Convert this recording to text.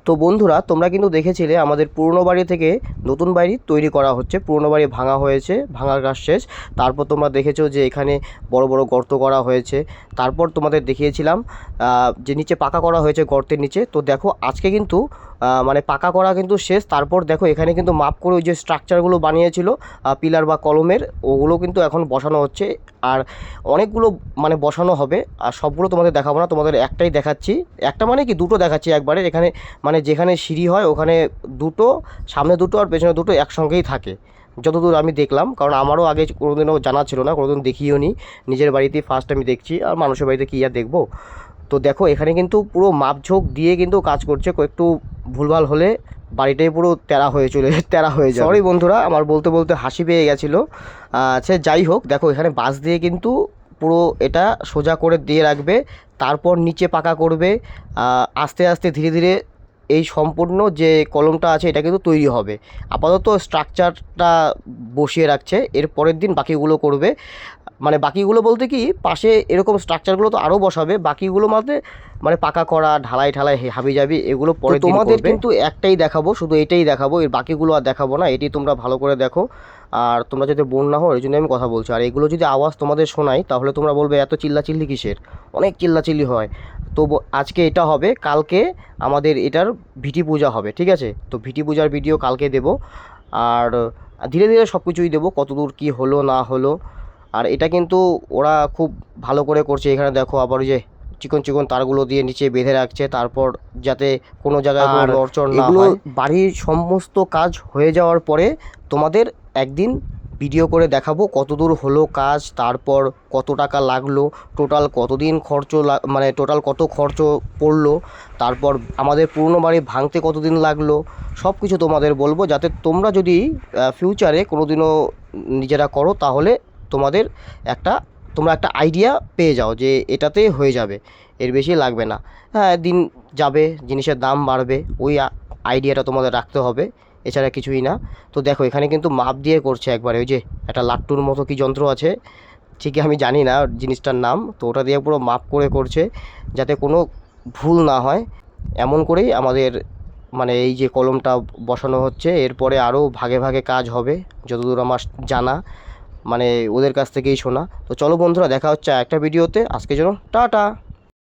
তো বন্ধুরা, তোমরা কিন্তু দেখেছিলে আমাদের পুরনো বাড়ি থেকে নতুন বাড়ি তৈরি করা হচ্ছে। পুরনো বাড়ি ভাঙা হয়েছে, ভাঙার কাজ শেষ। তারপর তোমরা দেখেছো যে এখানে বড় বড় গর্ত করা হয়েছে। তারপর তোমাদের দেখিয়েছিলাম যে নিচে পাকা করা হয়েছে গর্তের নিচে। তো দেখো আজকে কিন্তু মানে পাকা করা কিন্তু শেষ। তারপর দেখো এখানে কিন্তু মাপ করে ওই যে স্ট্রাকচারগুলো বানিয়েছিল পিলার বা কলমের, ওগুলো কিন্তু এখন বসানো হচ্ছে। আর অনেকগুলো মানে বসানো হবে, আর সবগুলো তোমাদের দেখাবো না, তোমাদের একটাই দেখাচ্ছি। একটা মানে কি, দুটো দেখাচ্ছি একবারে। এখানে মানে যেখানে সিঁড়ি হয় ওখানে দুটো, সামনে দুটো আর পেছনে দুটো একসঙ্গেই থাকে, যতদূর আমি দেখলাম। কারণ আমারও আগে কোনোদিনও জানা ছিল না, কোনোদিন দেখিও নি। নিজের বাড়িতেই ফার্স্ট আমি দেখছি, আর মানুষের বাড়িতে কী আর দেখবো। তো দেখো এখানে কিন্তু পুরো মাপঝোঁক দিয়ে কিন্তু কাজ করছে। একটু ভুলভাল হলে বাড়িটাই পুরো তেরা হয়ে তেরা হয়ে যায়। সরি বন্ধুরা, আমার বলতে বলতে হাসি পেয়ে গেছিলো। সে যাই হোক, দেখো এখানে বাঁশ দিয়ে কিন্তু পুরো এটা সোজা করে দিয়ে রাখবে। তারপর নিচে পাকা করবে। আস্তে আস্তে ধীরে ধীরে এই সম্পূর্ণ যে কলমটা আছে এটা কিন্তু তৈরি হবে। আপাতত স্ট্রাকচারটা বসিয়ে রাখছে, এর পরের দিন বাকিগুলো করবে। মানে বাকিগুলো বলতে কি, পাশে এরকম স্ট্রাকচারগুলো তো আরও বসাবে। বাকিগুলো মানে পাকা করা, ঢালাই ঢালাই হাবিজাবি, এগুলো পরে তোমাদের কিন্তু একটাই দেখাবো, শুধু এটাই দেখাবো, এর বাকিগুলো আর দেখাবো না। এটি তোমরা ভালো করে দেখো। আর তোমরা যদি বোন না হও, এই জন্য আমি কথা বলছি। আর এগুলো যদি আওয়াজ তোমাদের শোনাই তাহলে তোমরা বলবে এত চিল্লাচিল্লি কিসের, অনেক চিল্লাচিল্লি হয়। তো আজকে এটা হবে, কালকে আমাদের এটার ভিটি পূজা হবে, ঠিক আছে? তো ভিটি পূজার ভিডিও কালকে দেব। আর ধীরে ধীরে সব কিছুই দেবো, কতদূর কী হলো না হলো। আর এটা কিন্তু ওরা খুব ভালো করে করছে। এখানে দেখো আবার ওই যে চিকন চিকন তারগুলো দিয়ে নিচে বেঁধে রাখছে, তারপর যাতে কোনো জায়গায় কোনো নড়চড় না হয়। বাড়ির সমস্ত কাজ হয়ে যাওয়ার পরে তোমাদের একদিন ভিডিও করে দেখাবো কতদূর হলো কাজ, তারপর কত টাকা লাগলো, টোটাল কতদিন খরচ, মানে টোটাল কত খরচ পড়লো, তারপর আমাদের পুরনো বাড়ি ভাঙতে কতদিন লাগলো, সব কিছু তোমাদের বলবো। যাতে তোমরা যদি ফিউচারে কোনোদিনও নিজেরা করো তাহলে তোমাদের তোমরা একটা আইডিয়া পেয়ে যাও যে এটাতে হয়ে যাবে, এর বেশি লাগবে না। হ্যাঁ, দিন যাবে, জিনিসের দাম বাড়বে, ওই আইডিয়াটা তোমাদের রাখতে হবে, এছাড়া কিছুই না। তো দেখো এখানে কিন্তু মাপ দিয়ে করছে একবারে। ওই যে একটা লাট্টুর মতো কি যন্ত্র আছে, ঠিকই আমি জানি না জিনিসটার নাম, তো ওটা দিয়ে পুরো মাপ করে করছে যাতে কোনো ভুল না হয়। এমন করেই আমাদের মানে এই যে কলমটা বসানো হচ্ছে। এরপরে আরও ভাগে ভাগে কাজ হবে যতদূর আমার জানা, মানে ওদের কাছ থেকেই শোনা। তো চলো বন্ধুরা, দেখা হচ্ছে একটা ভিডিওতে। আজকের জন্য টাটা।